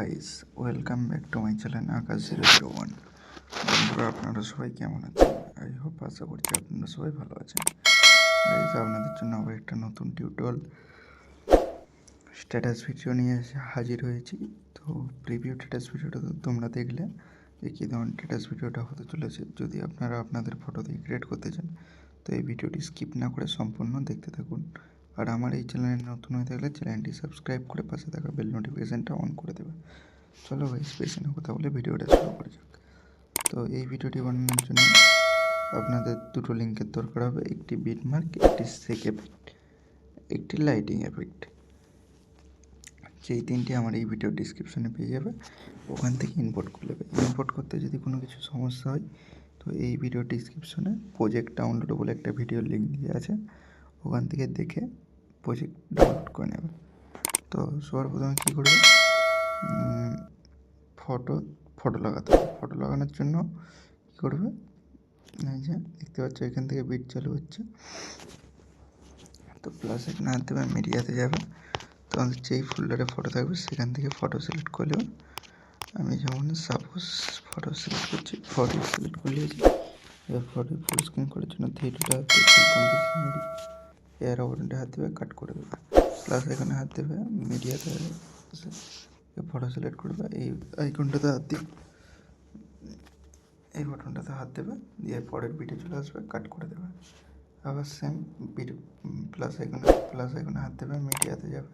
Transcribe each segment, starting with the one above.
Guys, welcome back to my channel Akash 001। বন্ধুরা, আপনারা সবাই কেমন আছেন? আই হোপ, আশা করছি আপনারা সবাই ভালো আছেন। গাইস, আপনাদের জন্য আবার একটা নতুন টিউটোরিয়াল স্ট্যাটাস ভিডিও নিয়ে এসে হাজির হয়েছি। তো প্রিভিউ স্ট্যাটাস ভিডিওটা তো তোমরা দেখলে যে কী ধরনের স্ট্যাটাস ভিডিওটা হতে চলেছে। যদি আপনারা আপনাদের ফটো দিয়ে ক্রিয়েট করতে চান তো এই ভিডিওটি স্কিপ না করে সম্পূর্ণ দেখতে থাকুন। আর আমার এই চ্যানেলে নতুন হয়ে থাকলে চ্যানেলটি সাবস্ক্রাইব করে পাশে থাকা বেল নোটিফিকেশানটা অন করে দেবে। চলো গাইস, বেশি না কথা বলে ভিডিওটা শুরু করা যাক। তো এই ভিডিওটি বানানোর জন্য আপনাদের দুটো লিঙ্কের দরকার হবে, একটি বিটমার্ক, একটি সেক এফেক্ট, একটি লাইটিং এফেক্ট। যেই তিনটি আমার এই ভিডিওর ডিসক্রিপশনে পেয়ে যাবে, ওখান থেকে ইম্পোর্ট করে নেবে। ইম্পোর্ট করতে যদি কোনো কিছু সমস্যা হয় তো এই ভিডিও ডিসক্রিপশনে প্রজেক্ট ডাউনলোড বলে একটা ভিডিওর লিঙ্ক দিয়ে আছে, ওখান থেকে দেখে প্রজেক্ট ডাউনলোড করে নেবে। তো সবার প্রথমে কী করবে, ফটো লাগাতে হবে। ফটো লাগানোর জন্য কী করবে, এই যে দেখতে পাচ্ছ এখান থেকে বিট চালু হচ্ছে, তো প্লাস এখানে হাত দেবে, মিডিয়াতে যাবে। তোমাদের যেই ফোল্ডারে ফটো থাকবে সেখান থেকে ফটো সিলেক্ট করে নেবে। আমি যেমন সাপোজ ফটো সিলেক্ট করছি, ফটো সিলেক্ট করে নিয়েছি। এবার ফটো ফুল স্ক্রিন করার জন্য থ্রিটা হাত দেবে, এর অপশনটা হাত দেবে, কাট করে দেবে। প্লাস এখানে হাত দেবে, মিডিয়াতে ফটো সিলেক্ট করবে, এই আইকনটাতে হাত দিয়ে এই বাটনটাতে হাত দেবে, দিয়ে পরের বিটে চলে আসবে, কাট করে দেবে। আবার সেম বিট প্লাস আইকনে হাত দেবে, মিডিয়াতে যাবে,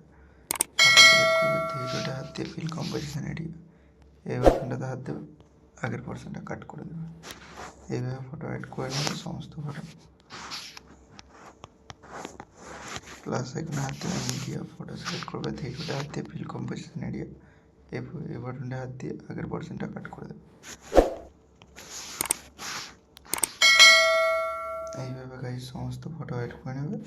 ফটো সিলেক্ট করবে, থ্রিটা হাত দিয়ে ফিল কম্পোজিশন এরিয়া, এই বাটনটাতে হাত দেবে, আগের পার্সেন্টটা কাট করে দেবে। এইভাবে ফটো অ্যাড করে নেবে সমস্ত ফটো। প্লাস এখানে হাত দেবে, মিডিয়া, ফটো সিলেক্ট করবে, থ্রিটা হাত দিয়ে ফিল কম্পোজিশন এরিয়া, এই বাটনটা হাত দিয়ে আগের পার্সেন্টটা কাট করে দেবে। এইভাবে গাইস সমস্ত ফটো অ্যাড করে নেবে।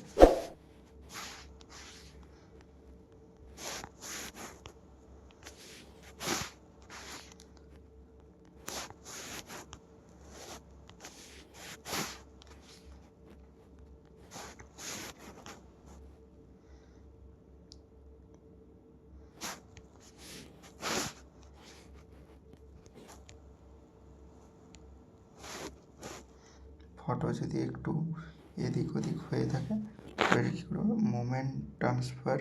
ফটো যদি একটু এদিক ওদিক হয়ে থাকে তাহলে কী করবে, মোমেন্ট ট্রান্সফার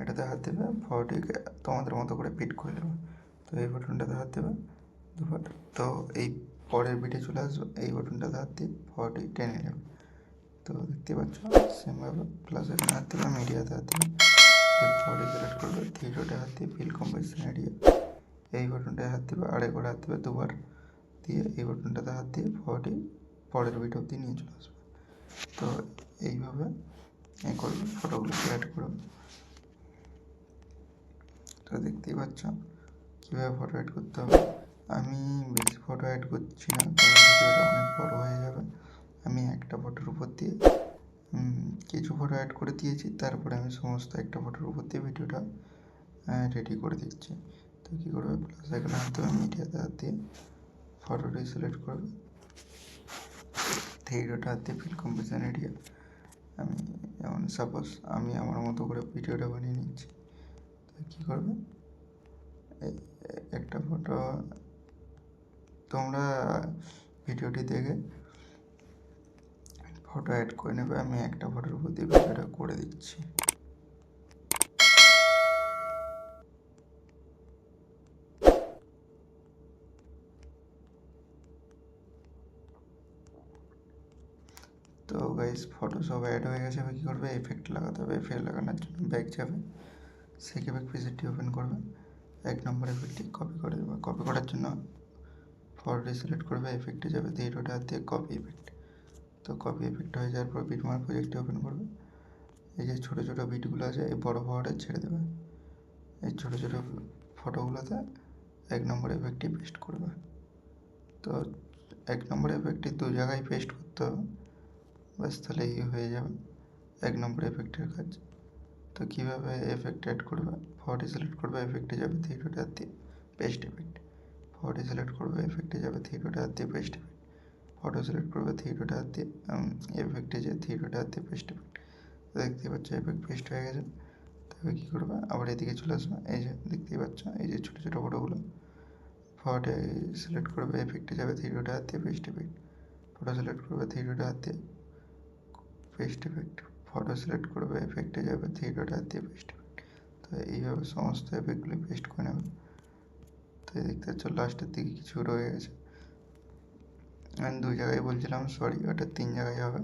এটাতে হাত দেবে, ফটোটিকে তোমাদের মতো করে ফিট করে দেবে। তো এই বাটনটাতে হাত দেবে দুবার, তো এই পরের বিটে চলে আসবে, এই বাটনটাতে হাত দিয়ে ফটোটি টেনে নেবে। তো দেখতে পাচ্ছ সেমভাবে। প্লাস এখানে হাত দেবে, মিডিয়াতে হাত দেবে, ফটো সিলেক্ট করবে, থ্রিডটে হাত দিয়ে ফিল কম্পোজিশন এরিয়া, এই বাটনটায় হাত দেবে, আরেকবার হাত দেবে দুবার, দিয়ে এই বাটনটাতে হাত দিয়ে ফটোটি পরের বিট অবধি নিয়ে চলে আসবে। তো এইভাবে করবে, ফটোগুলো অ্যাড করবে। তো দেখতেই পাচ্ছ কীভাবে ফটো অ্যাড করতে হবে। আমি বেশি ফটো অ্যাড করছি না, কারণ ভিডিওটা অনেক বড় হয়ে যাবে। আমি একটা ফটোর উপর দিয়ে কিছু ফটো অ্যাড করে দিয়েছি, তারপরে আমি সমস্ত একটা ফটোর উপর দিয়ে ভিডিওটা রেডি করে দিচ্ছি। তো কী করবে, প্লাস এখানে হাত দেবে, মিডিয়াতে হাত দিয়ে ফটোটি সিলেক্ট করবে, থ্রিডটে হাত দিয়ে ফিল কম্পোজিশন এরিয়া, আমি যেমন সাপোজ আমি আমার মতো করে ভিডিওটা বানিয়ে নিচ্ছি। তো কী করবে, একটা ফটো তোমরা ভিডিওটি দেখে ফটো অ্যাড করে নেবে। আমি একটা ফটোর উপর দিয়ে ভিডিওটা করে দিচ্ছি। তো গাইস, ফটো সব অ্যাড হয়ে গেছে। এবার কী করবে, এফেক্ট লাগাতে হবে। এফেক্ট লাগানোর জন্য ব্যাক যাবে, সেক এফেক্ট প্রিসেটটি ওপেন করবে, 1 নম্বর এফেক্টটি কপি করে দেবে। কপি করার জন্য ফটোটি সিলেক্ট করবে, এফেক্টে যাবে, থ্রিডটে হাত দিয়ে কপি এফেক্ট। তো কপি এফেক্ট হয়ে যাওয়ার পর বিটমার্ক প্রজেক্টটি ওপেন করবে। এই যে ছোটো ছোটো বিটগুলো আছে, এই বড় বড়টা ছেড়ে দেবে, এই ছোটো ছোটো ফটোগুলোতে 1 নম্বর এফেক্টটি পেস্ট করবে। তো 1 নম্বর এফেক্টটি 2 জায়গায় পেস্ট করতে হবে, ব্যাস তাহলেই হয়ে যাবে 1 নম্বর এফেক্টের কাজ। তো কীভাবে এফেক্ট অ্যাড করবে, ফটো সিলেক্ট করবে, এফেক্টে যাবে, থ্রিডটে হাত দিয়ে পেস্ট এফেক্ট, ফটো সিলেক্ট করবে, এফেক্টে যাবে, থ্রিডটে হাত দিয়ে পেস্ট এফেক্ট, ফটো সিলেক্ট করবে, থ্রিডটে হাত দিয়ে এফেক্টে যেয়ে থ্রিডটে হাত দিয়ে পেস্ট এফেক্ট। দেখতে পাচ্ছ এফেক্ট পেস্ট হয়ে গেছে। তো এবার কী করবে, আবার এদিকে চলে আসবে, এই যে দেখতেই পাচ্ছ এই যে ছোটো ছোটো ফটোগুলো, ফটো সিলেক্ট করবে, এফেক্টে যাবে, থ্রি ডটে হাত দিয়ে পেস্ট এফেক্ট, ফটো সিলেক্ট করবে, থ্রি ডটে হাত দিয়ে পেস্ট এফেক্ট, ফটো সিলেক্ট করবে, এফেক্টে যাবে, থ্রি ডটে হাত দিয়ে পেস্ট এফেক্ট। তো এইভাবে সমস্ত এফেক্টগুলি পেস্ট করে নেবে। তো দেখতে পাচ্ছ লাস্টের দিকে কিছু রয়ে গেছে, আমি 2 জায়গায় বলছিলাম, সরি, ওটা 3 জায়গায় হবে।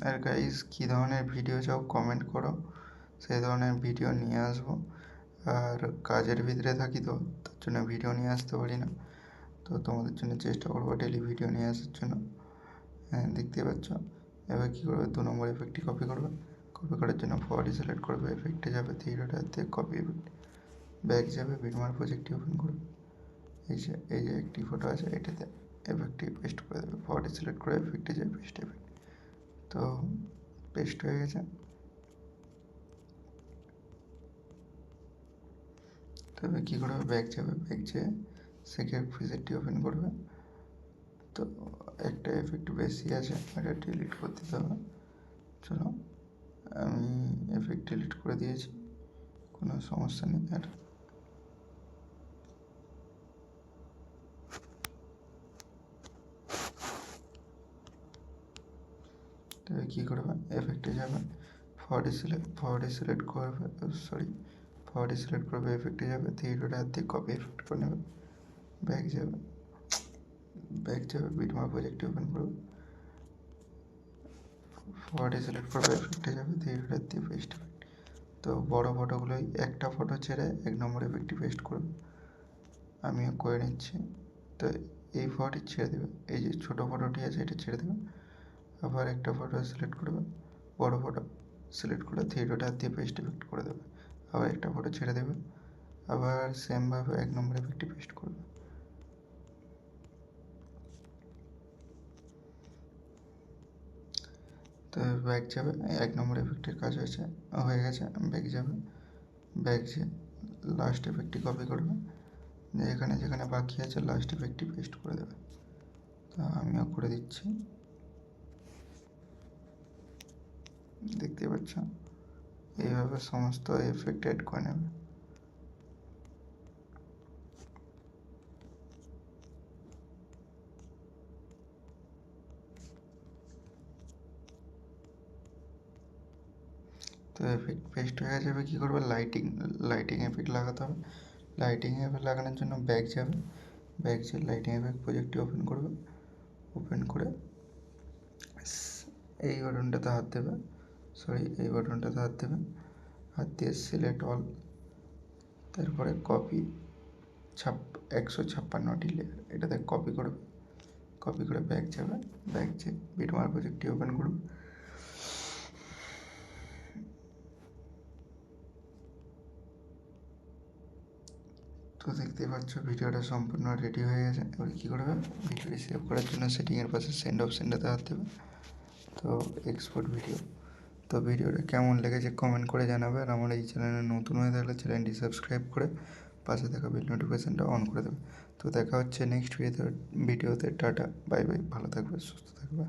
আর গাইস কী ধরনের ভিডিও চাও কমেন্ট করো, সেই ধরনের ভিডিও নিয়ে আসবো। আর কাজের ভিতরে থাকি তো, তার জন্য ভিডিও নিয়ে আসতে পারি না। তো তোমাদের জন্য চেষ্টা করবো ডেলি ভিডিও নিয়ে আসার জন্য। হ্যাঁ, দেখতেই পাচ্ছ। এবার কী করবে, 2 নম্বর এফেক্টটি কপি করবে, কপি করার জন্য ফরওয়ার্ড সিলেক্ট করবে, এফেক্টে যাবে, থ্রি ডট হাত দিয়ে কপি এফেক্ট, ব্যাক যাবে, বিটমার্ক প্রজেক্টটি ওপেন করবে, এই যে একটি ফটো আছে, এটাতে এফেক্টটি পেস্ট করে দেবে, ফরওয়ার্ড সিলেক্ট করে এফেক্টে যাবে, পেস্ট এফেক্ট। তো পেস্ট হয়ে গেছে। তবে কী করবে, ব্যাক যাবে, ব্যাক যেয়ে সেকেন্ড প্রিসেটটি ওপেন করবে। তো একটা এফেক্ট বেশি আছে, এটা ডিলিট করে দিতে হবে। চলো, আমি এফেক্ট ডিলিট করে দিয়েছি, কোনো সমস্যা নেই আর। তবে কী করবে, এফেক্টে যাবে, ফরওয়ার্ডে সিলেক্ট করবে, ফরওয়ার্ডে সিলেক্ট করবে, এফেক্টে যাবে, থ্রি ডট হাত দিয়ে কপি এফেক্ট করে নেবে, ব্যাক যাবে, বিটমার্ক প্রজেক্টটি ওপেন করবে, ফরওয়ার্ডে সিলেক্ট করবে, এফেক্টে যাবে, থ্রি ডট হাত দিয়ে পেস্ট এফেক্ট। তো বড় ফটোগুলোই একটা ফটো ছেড়ে 1 নম্বর এফেক্টটি পেস্ট করবে, আমিও করে নিচ্ছি। তো এই ফটোটি ছেড়ে দেবে, এই যে ছোটো ফটোটি আছে এটা ছেড়ে দেবে, আবার একটা ফটো সিলেক্ট করবে, বড় ফটো সিলেক্ট করে থ্রি ডট হাত দিয়ে পেস্ট এফেক্ট করে দেবে, আবার একটা ফটো ছেড়ে দেবে, আবার সেমভাবে 1 নম্বর এফেক্টটি পেস্ট করবে। তো ব্যাক যাবে, 1 নম্বর এফেক্টের কাজ হয়ে গেছে, ব্যাক যাবে, ব্যাক যে লাস্ট এফেক্টটি কপি করবে, যেখানে যেখানে বাকি আছে লাস্ট এফেক্টটি পেস্ট করে দেবে। তা আমিও করে দিচ্ছি, দেখতে পাচ্ছ। এইভাবে সমস্ত এফেক্ট অ্যাড করে নেবে। তো এফেক্ট পেস্ট হয়ে যাবে, কী করবে, লাইটিং এফেক্ট লাগাতে হবে। লাইটিং এফেক্ট লাগানোর জন্য ব্যাক যাবে, ব্যাক যে লাইটিং এফেক্ট প্রজেক্টটি ওপেন করবে, ওপেন করে এই বাটনটাতে হাত দেবে, এই বাটনটাতে হাত দেবে, হাত দিয়ে সিলেক্ট অল, তারপরে কপি 156টি লেয়ার, এটাতে কপি করবে, কপি করে ব্যাক যাবে, ব্যাক যে বিটমার্ক প্রজেক্টটি ওপেন করবে, তো দেখতেই পাচ্ছ ভিডিওটা সম্পূর্ণ রেডি হয়ে গেছে। এবার কী করবে, ভিডিওটি সেভ করার জন্য সেটিংয়ের পাশে সেন্ড অপশানটাতে হাত দেবে, তো এক্সপোর্ট ভিডিও। তো ভিডিওটা কেমন লেগেছে কমেন্ট করে জানাবে, আর আমার এই চ্যানেলে নতুন হয়ে থাকলে চ্যানেলটি সাবস্ক্রাইব করে পাশে থাকা বেল নোটিফিকেশানটা অন করে দেবে। তো দেখা হচ্ছে নেক্সট ভিডিওতে। টাটা, বাই বাই, ভালো থাকবে, সুস্থ থাকবে।